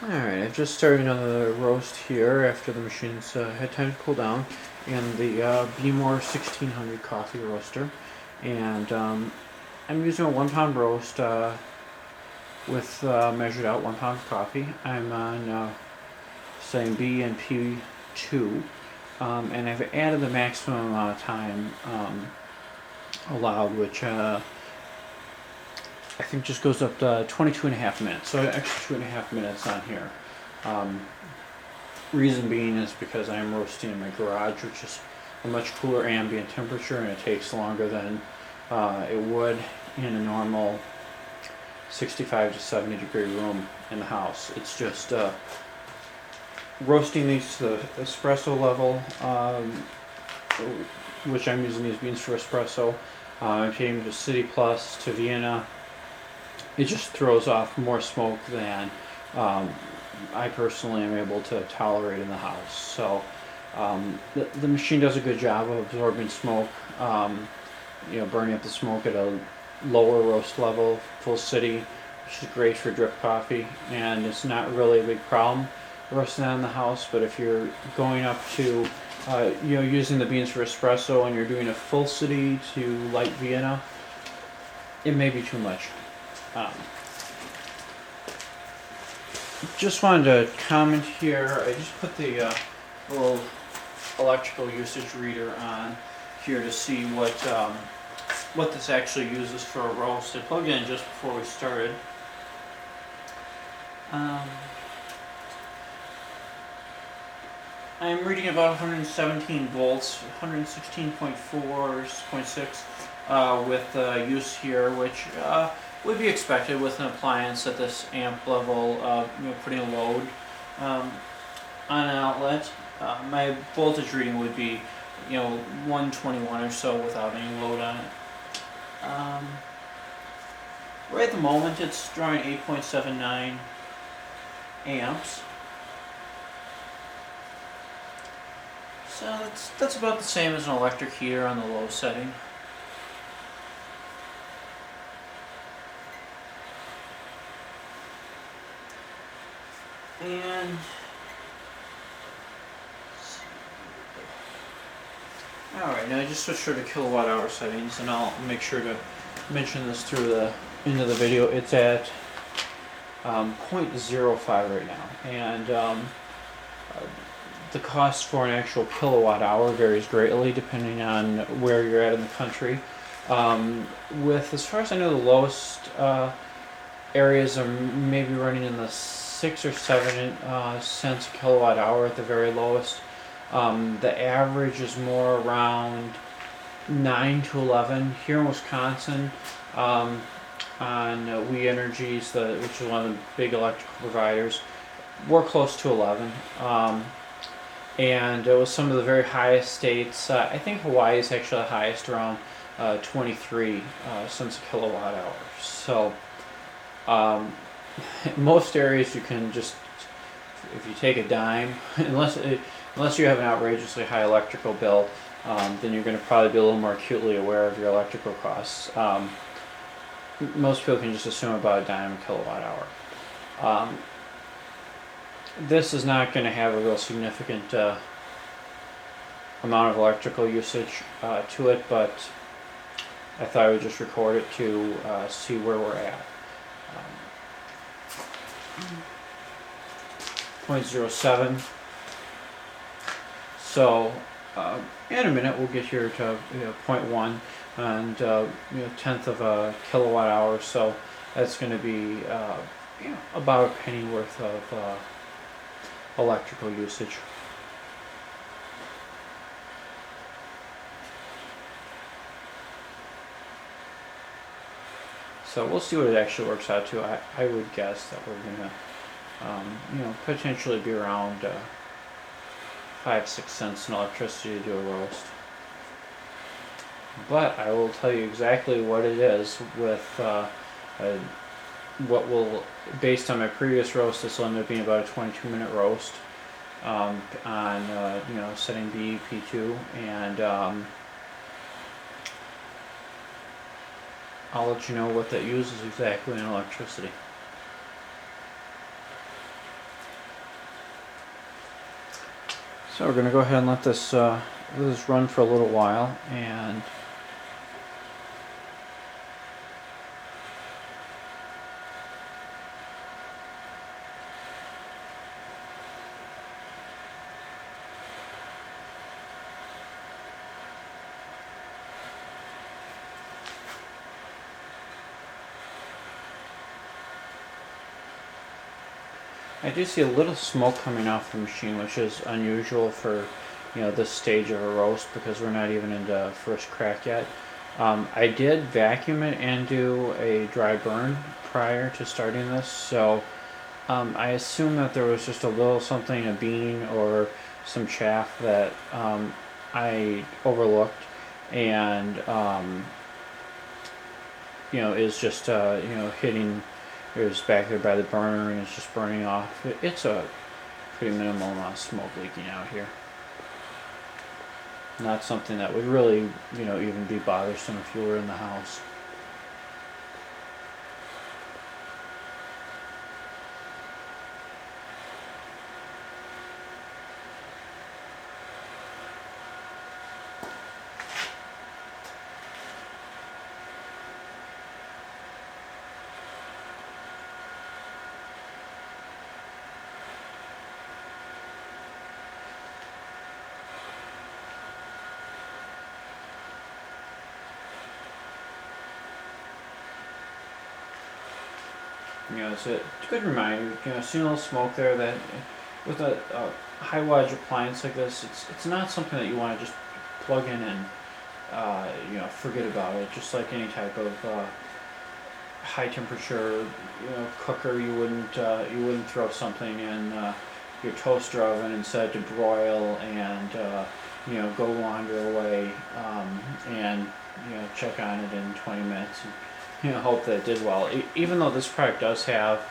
Alright, I've just started another roast here after the machine's had time to cool down in the Behmor 1600 coffee roaster. And I'm using a 1 pound roast with measured out 1 pound of coffee. I'm on setting B and P2, and I've added the maximum amount of time allowed, which I think just goes up to 22.5 minutes, so extra 2.5 minutes on here. Reason being is because I am roasting in my garage, which is a much cooler ambient temperature, and it takes longer than it would in a normal 65 to 70 degree room in the house. It's just roasting these to the espresso level, which I'm using these beans for espresso. I'm taking them to City Plus, to Vienna. It just throws off more smoke than I personally am able to tolerate in the house. So the machine does a good job of absorbing smoke, burning up the smoke at a lower roast level, full city, which is great for drip coffee, and it's not really a big problem roasting that in the house. But if you're going up to using the beans for espresso and you're doing a full city to light Vienna, it may be too much. Just wanted to comment here. I just put the little electrical usage reader on here to see what this actually uses for a roast. I plugged it in just before we started. I'm reading about 117 volts, 116.4 or 0.6 with use here, which would be expected with an appliance at this amp level, putting a load on an outlet. My voltage reading would be 121 or so without any load on it. Right at the moment it's drawing 8.79 amps. So that's about the same as an electric heater on the low setting. And alright, now I just switched over to kilowatt hour settings, and I'll make sure to mention this through the end of the video. It's at 0.05 right now, and the cost for an actual kilowatt hour varies greatly depending on where you're at in the country. As far as I know, the lowest areas are maybe running in the 6 or 7 cents a kilowatt hour at the very lowest. The average is more around 9 to 11 here in Wisconsin. On We Energies, which is one of the big electrical providers, we're close to 11. And with some of the very highest states, I think Hawaii is actually the highest, around 23 cents a kilowatt hour. So in most areas you can just, if you take a dime, unless you have an outrageously high electrical bill, then you're going to probably be a little more acutely aware of your electrical costs. Most people can just assume about a dime a kilowatt hour. This is not going to have a real significant amount of electrical usage to it, but I thought I would just record it to see where we're at. 0.07. So in a minute we'll get here to 0.1 and tenth of a kilowatt hour. So that's going to be about a penny worth of electrical usage. So we'll see what it actually works out to. I would guess that we're gonna potentially be around 5-6 cents in electricity to do a roast. But I will tell you exactly what it is with what will, based on my previous roast, this will end up being about a 22-minute roast on setting B, P2, and I'll let you know what that uses exactly in electricity. So we're going to go ahead and let this run for a little while, and I do see a little smoke coming off the machine, which is unusual for, this stage of a roast, because we're not even into first crack yet. I did vacuum it and do a dry burn prior to starting this, so I assume that there was just a little something, a bean or some chaff that I overlooked, and is just hitting. It was back there by the burner and it's just burning off. It's a pretty minimal amount of smoke leaking out here. Not something that would really, even be bothersome if you were in the house. It's a good reminder. Seeing a little smoke there. That with a high wattage appliance like this, it's not something that you want to just plug in and forget about it. Just like any type of high temperature cooker, you wouldn't throw something in your toaster oven and set it to broil and go wander away and check on it in 20 minutes. And, hope that it did well. Even though this product does have,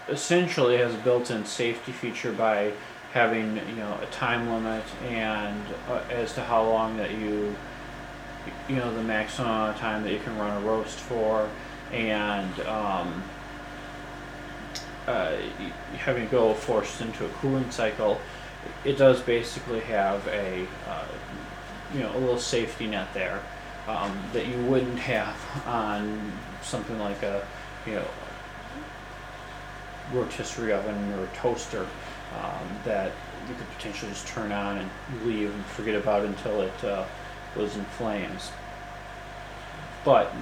essentially has a built-in safety feature by having, a time limit and as to how long that the maximum amount of time that you can run a roast for, and having it go forced into a cooling cycle. It does basically have a little safety net there. That you wouldn't have on something like a rotisserie oven or a toaster that you could potentially just turn on and leave and forget about until it was in flames. But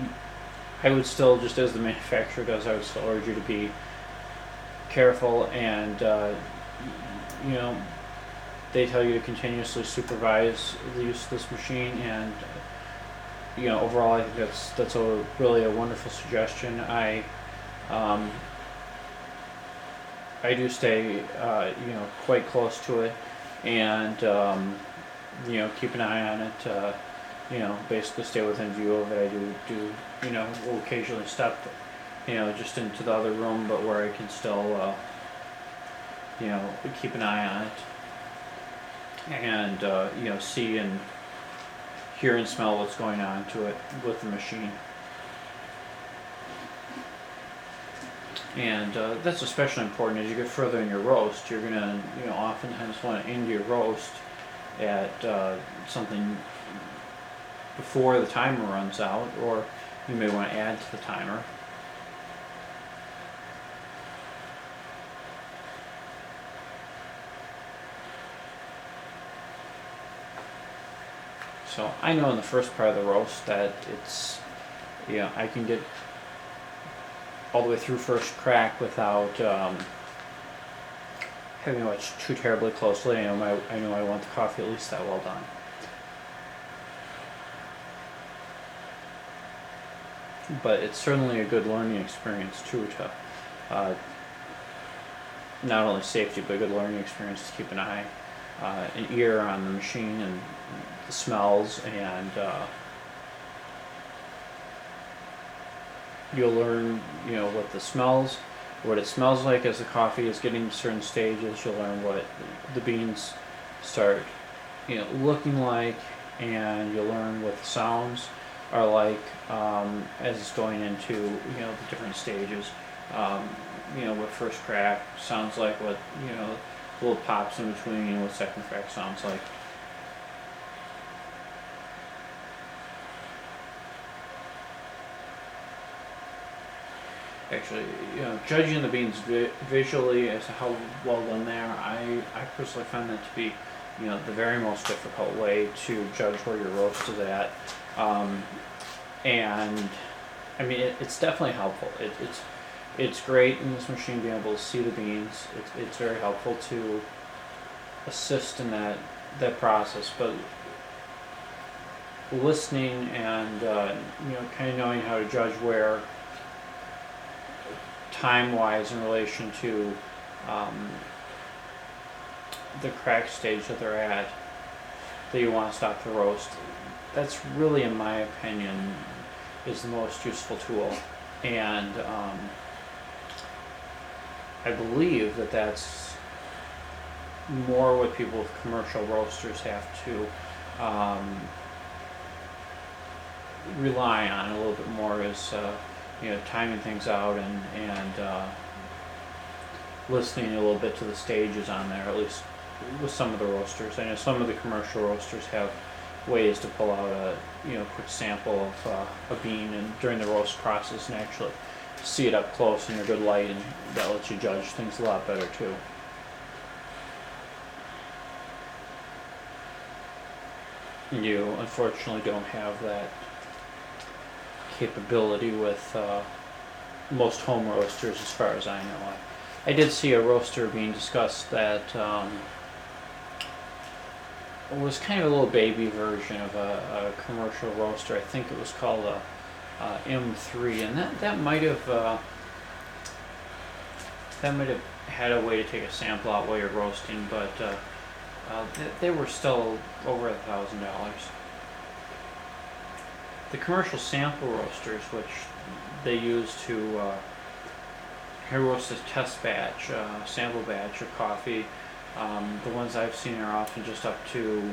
I would still, just as the manufacturer does, I would still urge you to be careful, and they tell you to continuously supervise the use of this machine, and overall, I think that's really a wonderful suggestion. I do stay, quite close to it, and keep an eye on it. Basically stay within view of it. I do will occasionally step, just into the other room, but where I can still, keep an eye on it, and see and hear and smell what's going on to it with the machine. And that's especially important as you get further in your roast. You're gonna, oftentimes want to end your roast at something before the timer runs out, or you may want to add to the timer. So I know in the first part of the roast that it's, I can get all the way through first crack without having to watch too terribly closely. I know I want the coffee at least that well done. But it's certainly a good learning experience too, to not only safety, but a good learning experience to keep an eye, an ear on the machine and the smells, and you'll learn, what it smells like as the coffee is getting to certain stages. You'll learn what the beans start, looking like, and you'll learn what the sounds are like as it's going into, the different stages. What first crack sounds like, what little pops in between, what second track sounds like. Actually, judging the beans visually as to how well done they are, I personally find that to be, the very most difficult way to judge where your roast is at. And I mean, it's definitely helpful. It's great in this machine being able to see the beans. It's very helpful to assist in that process, but listening and kind of knowing how to judge where time-wise in relation to the crack stage that they're at, that you want to stop the roast, that's really, in my opinion, is the most useful tool. And I believe that that's more what people with commercial roasters have to rely on a little bit more, is timing things out and listening a little bit to the stages on there, at least with some of the roasters. I know some of the commercial roasters have ways to pull out a quick sample of a bean and during the roast process and actually see it up close in a good light, and that lets you judge things a lot better too. You unfortunately don't have that capability with most home roasters, as far as I know. I did see a roaster being discussed that was kind of a little baby version of a commercial roaster. I think it was called a M3, and that might have had a way to take a sample out while you're roasting, but they were still over $1,000. The commercial sample roasters, which they use to roast a test batch, sample batch of coffee, the ones I've seen are often just up to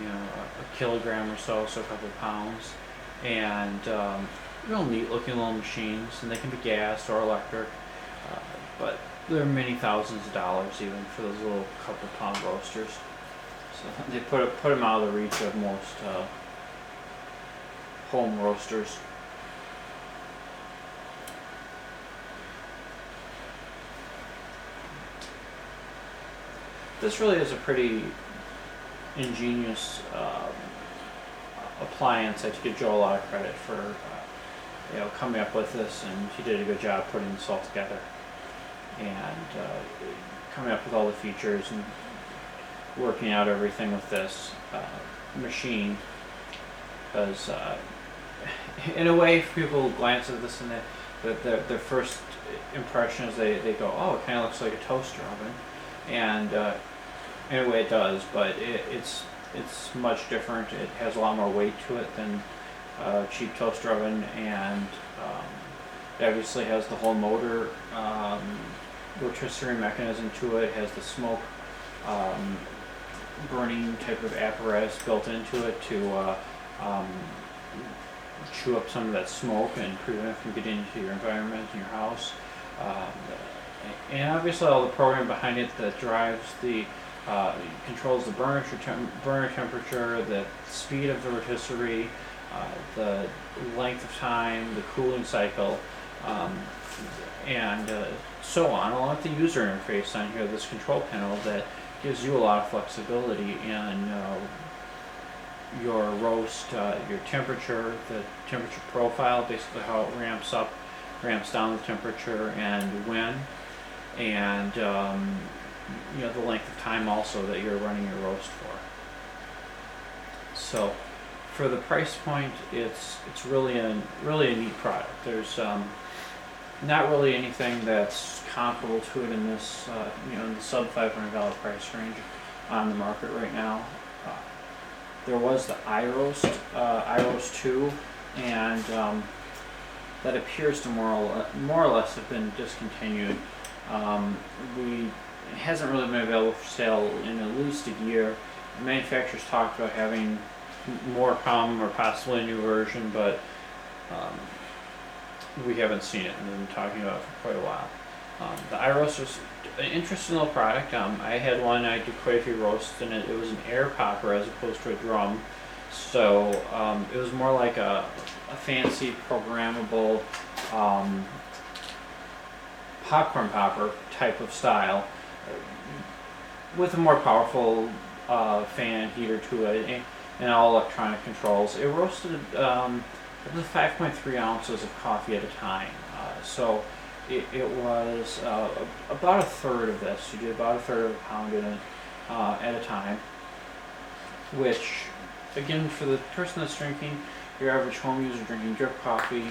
a kilogram or so, so a couple pounds, and real neat looking little machines, and they can be gas or electric, but they're many thousands of dollars even for those little couple pound roasters. So they put them out of the reach of most home roasters. This really is a pretty ingenious appliance. I give Joe a lot of credit for coming up with this, and he did a good job putting this all together and coming up with all the features and working out everything with this machine. Because in a way, if people glance at this and their first impression is they go, oh, it kind of looks like a toaster oven, and in a way it does, but it's much different. It has a lot more weight to it than a cheap toaster oven, and it obviously has the whole motor rotisserie mechanism to it. It has the smoke burning type of apparatus built into it to chew up some of that smoke and prevent it from getting into your environment in your house. And obviously all the program behind it that drives the controls the burner temperature, the speed of the rotisserie, the length of time, the cooling cycle, and so on, along with the user interface on here, this control panel that gives you a lot of flexibility in your roast, your temperature, the temperature profile, basically how it ramps up, ramps down the temperature, and when, and the length of time also that you're running your roast for. So for the price point, it's really a neat product. There's not really anything that's comparable to it in this in the sub $500 price range on the market right now. There was the iRoast 2, and that appears to more or less have been discontinued. It hasn't really been available for sale in at least a year. The manufacturers talked about having more come, or possibly a new version, but we haven't seen it, and we've been talking about it for quite a while. The iRoast an interesting little product. I had one. I did quite a few roasts, and it was an air popper as opposed to a drum. So it was more like a fancy programmable popcorn popper type of style, with a more powerful fan heater to it, and all electronic controls. It roasted I believe 5.3 ounces of coffee at a time. So it was about a third of this. You did about a third of a pound in it at a time, which, again, for the person that's drinking, your average home user drinking drip coffee,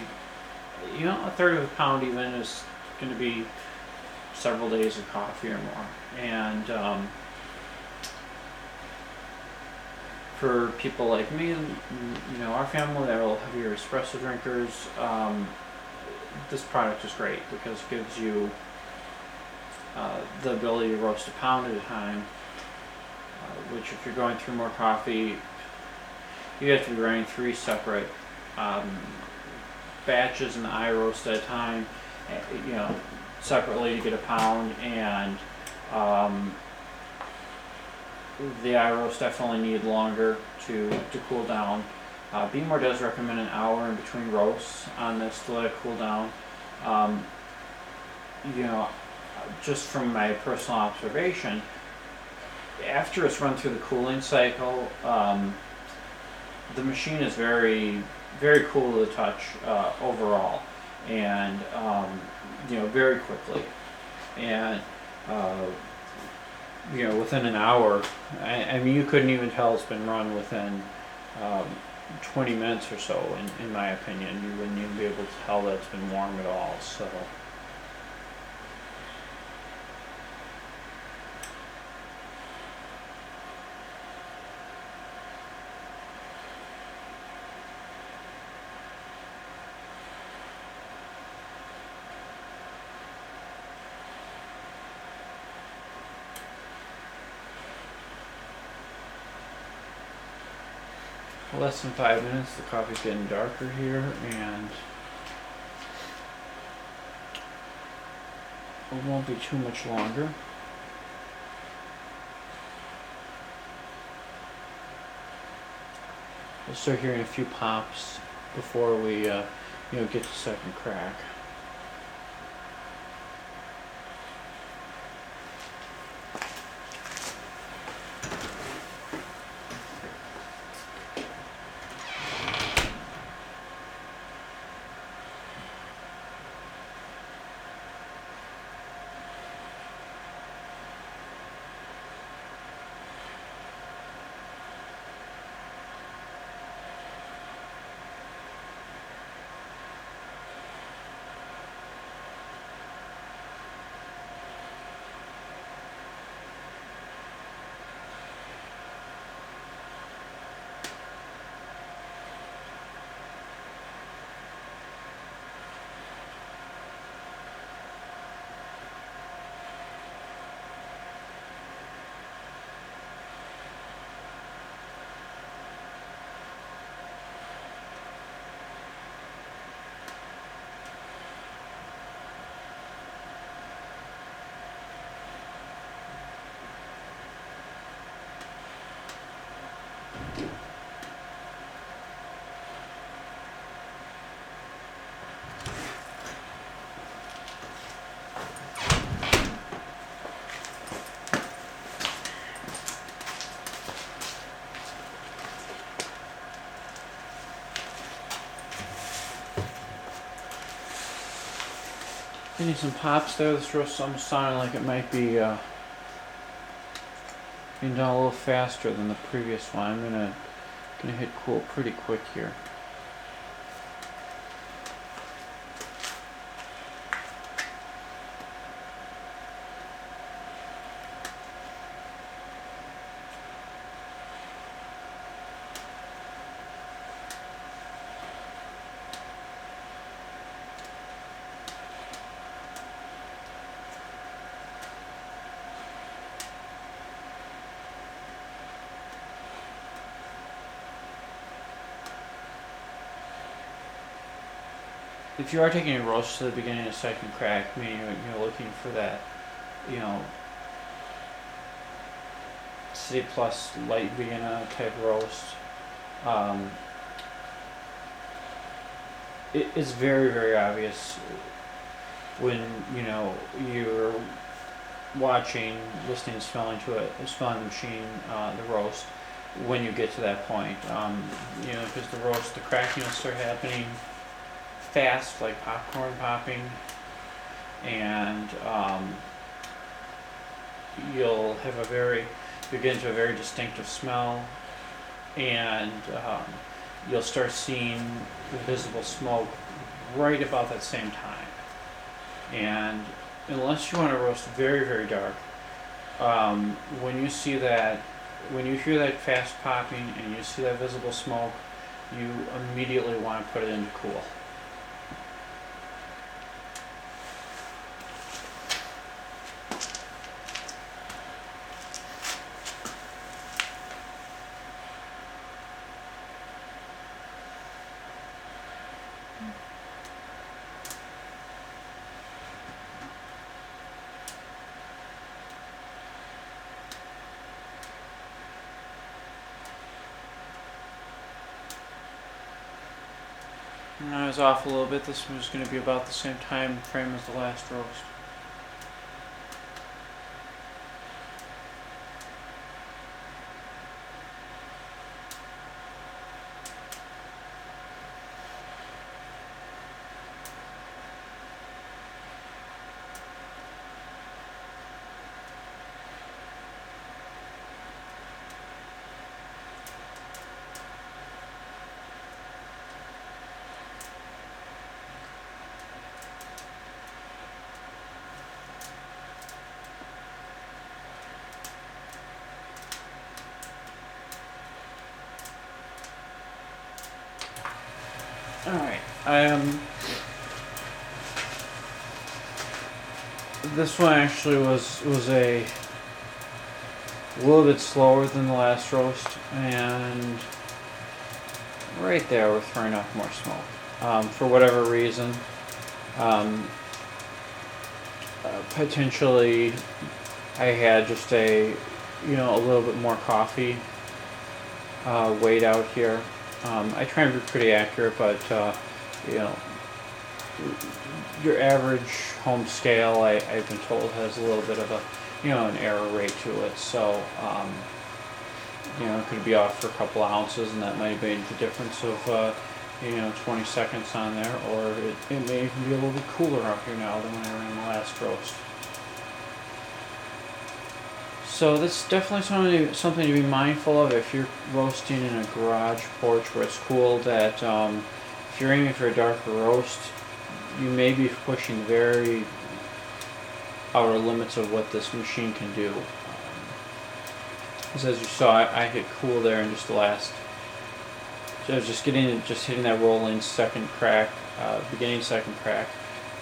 a third of a pound even is going to be several days of coffee or more. And for people like me, our family that are heavier espresso drinkers, this product is great because it gives you the ability to roast a pound at a time, which, if you're going through more coffee, you have to be running 3 separate batches in the eye roast at a time, separately to get a pound, and the eye roast definitely need longer to cool down. Behmor does recommend an hour in between roasts on this to let it cool down. Just from my personal observation, after it's run through the cooling cycle, the machine is very, very cool to the touch overall, and very quickly. And within an hour, I mean, you couldn't even tell it's been run within 20 minutes or so, in my opinion. You wouldn't even be able to tell that it's been warm at all. So less than 5 minutes, the coffee's getting darker here, and it won't be too much longer. We'll start hearing a few pops before we get to second crack. Getting some pops there. This roast almost sounded like it might be being done a little faster than the previous one. I'm gonna hit cool pretty quick here. If you are taking a roast to the beginning of second crack, meaning you're looking for that you know, City Plus light Vienna type roast, um, it's very, very obvious when, you know, you're watching, listening, smelling the machine, the roast, when you get to that point. You know, because the cracking will start happening fast, like popcorn popping, and you'll get into a very distinctive smell, and you'll start seeing the visible smoke right about that same time. And unless you want to roast very, very dark, when you hear that fast popping and you see that visible smoke, you immediately want to put it into cool. And I was off a little bit. This one was going to be about the same time frame as the last roast. Alright, this one actually was a little bit slower than the last roast, and right there we're throwing off more smoke. For whatever reason, potentially I had just a little bit more coffee weighed out here. I try and be pretty accurate, but your average home scale, I've been told, has a little bit of an error rate to it. So, it could be off for a couple ounces, and that might have made the difference of 20 seconds on there, or it may even be a little bit cooler up here now than when I ran the last roast. So that's definitely something to be mindful of if you're roasting in a garage porch where it's cool, that if you're aiming for a darker roast, you may be pushing the very outer limits of what this machine can do. Because as you saw, I hit cool there in just the last, so I was just hitting that rolling second crack, beginning second crack,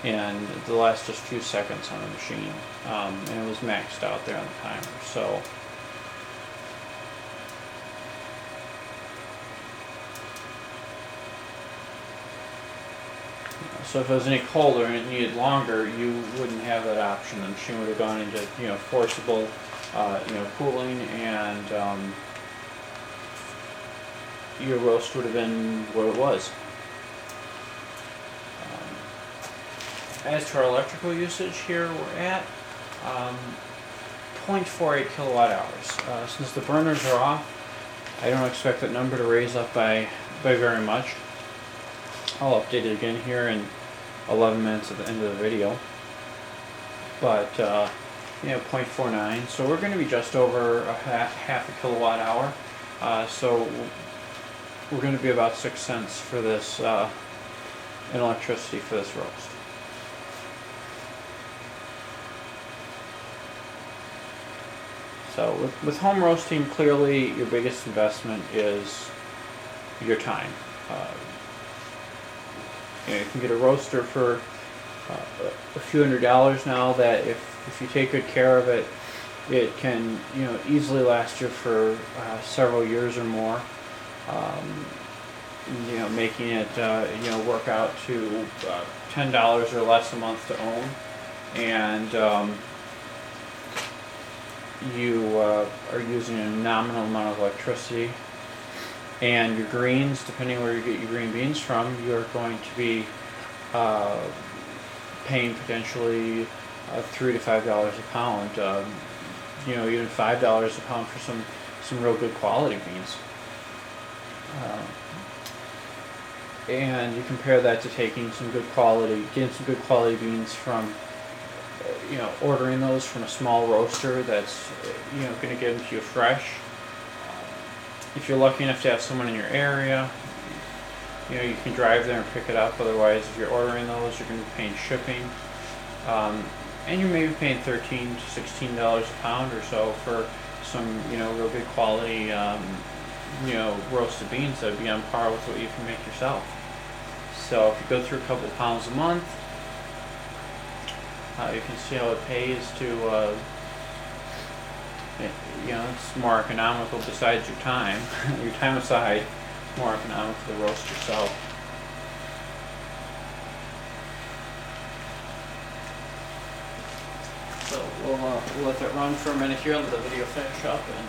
and the last just few seconds on the machine, and it was maxed out there on the timer. So if it was any colder and it needed longer, you wouldn't have that option. The machine would have gone into forcible cooling, and your roast would have been what it was. As to our electrical usage here, we're at 0.48 kilowatt hours. Since the burners are off, I don't expect that number to raise up by very much. I'll update it again here in 11 minutes at the end of the video. But 0.49, so we're going to be just over half a kilowatt hour. So we're going to be about 6 cents for this in electricity for this roast. So with home roasting, clearly your biggest investment is your time. You can get a roaster for a few $100s now that if you take good care of it, it can easily last you for several years or more. Making it work out to $10 or less a month to own, and you are using a nominal amount of electricity, and your greens, depending where you get your green beans from, you're going to be paying potentially $3 to $5 a pound. Even $5 a pound for some real good quality beans. And you compare that to getting some good quality beans from, ordering those from a small roaster that's, going to give them to you fresh. If you're lucky enough to have someone in your area, you can drive there and pick it up. Otherwise, if you're ordering those, you're going to be paying shipping. And you're maybe paying $13 to $16 a pound or so for some, real good quality, roasted beans that would be on par with what you can make yourself. So if you go through a couple pounds a month, you can see how it pays to, it's more economical besides your time. Your time aside, it's more economical to roast yourself. So we'll let that run for a minute here, let the video finish up, and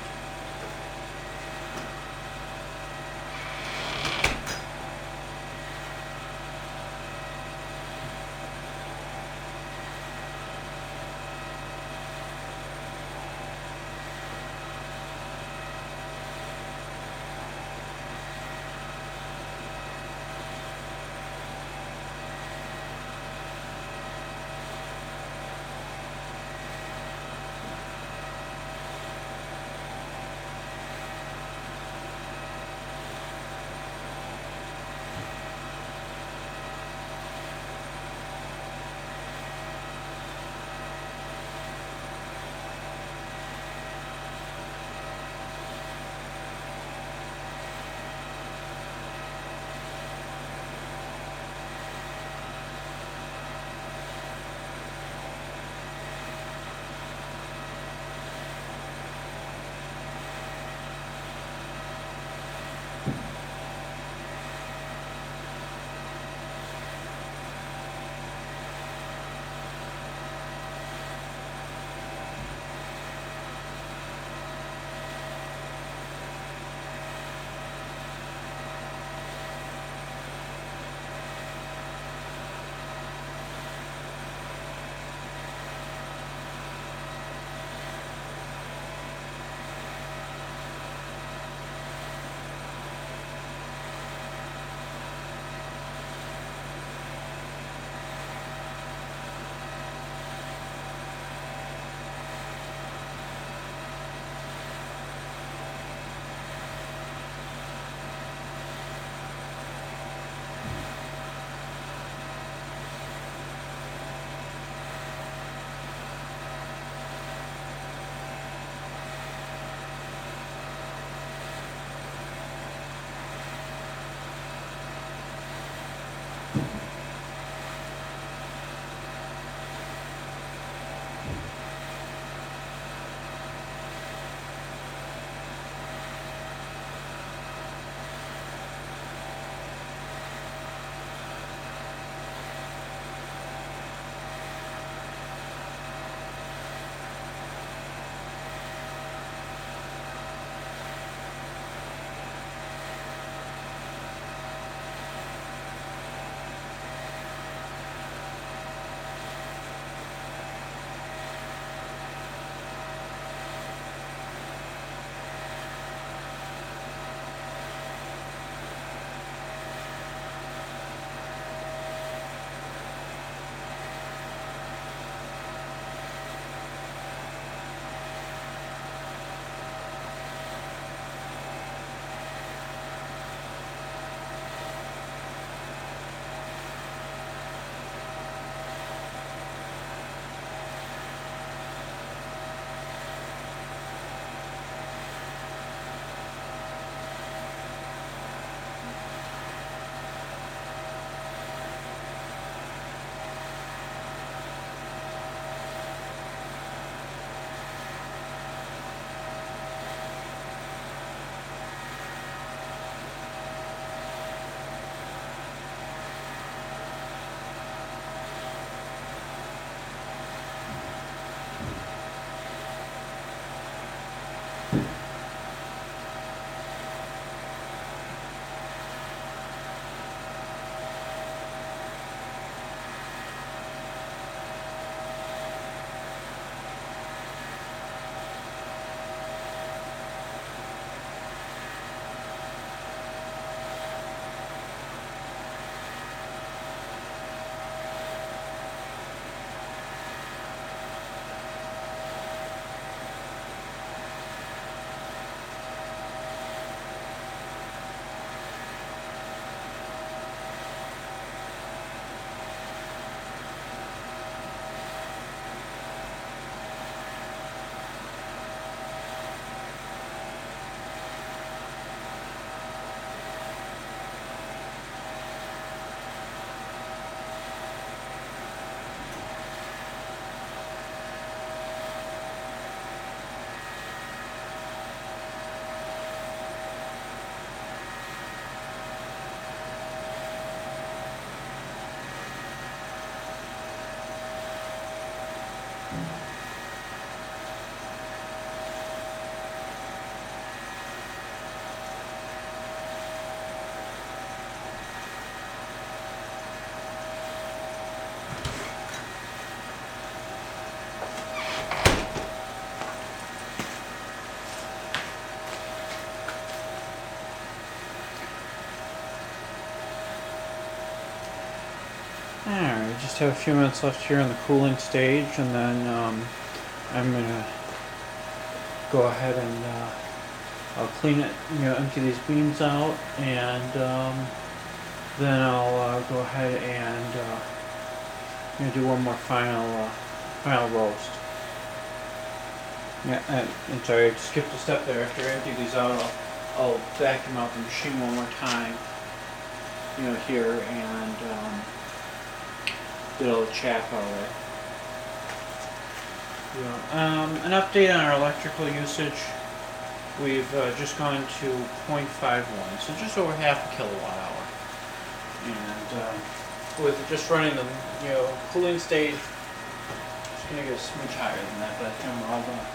Alright, just have a few minutes left here in the cooling stage, and then I'm gonna go ahead and I'll clean it, empty these beans out, and then I'll go ahead and do one more final roast. Yeah, and sorry, I skipped a step there. After I empty these out, I'll vacuum out the machine one more time, here, and get all the chaff out of there. An update on our electrical usage. We've just gone to 0.51, so just over half a kilowatt hour. And with just running the cooling stage, it's going to get a smidge higher than that by the time we're all done.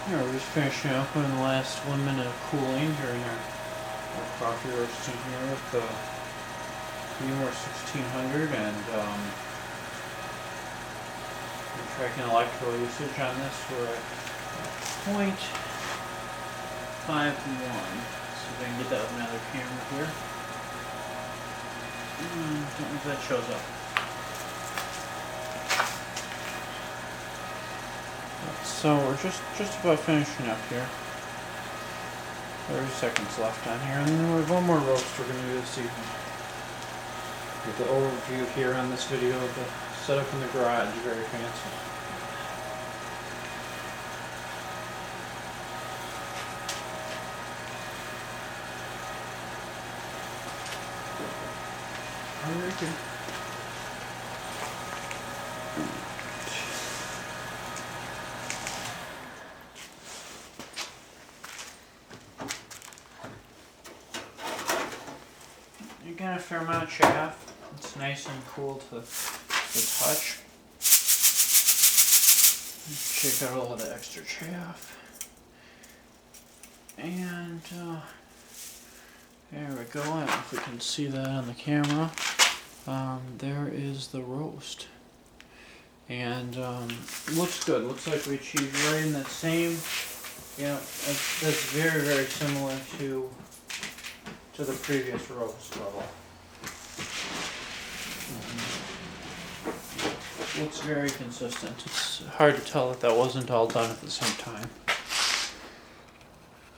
Yeah, we're just finishing up in the last 1 minute of cooling during our coffee roasting here with the Behmor 1600, and we're tracking electrical usage on this. We're at 0.51. See if I can get that with another camera here. Don't know if that shows up. So we're just about finishing up here. 30 seconds left on here, and then we have one more roast we're going to do this evening. With the overview here on this video of the setup in the garage, very fancy. Alright. You get a fair amount of chaff. It's nice and cool to touch. Shake out all of the extra chaff. And there we go. I don't know if we can see that on the camera. There is the roast. And looks good. Looks like we achieved right in that same. That's very, very similar to the previous roast level. Looks very consistent. It's hard to tell that wasn't all done at the same time.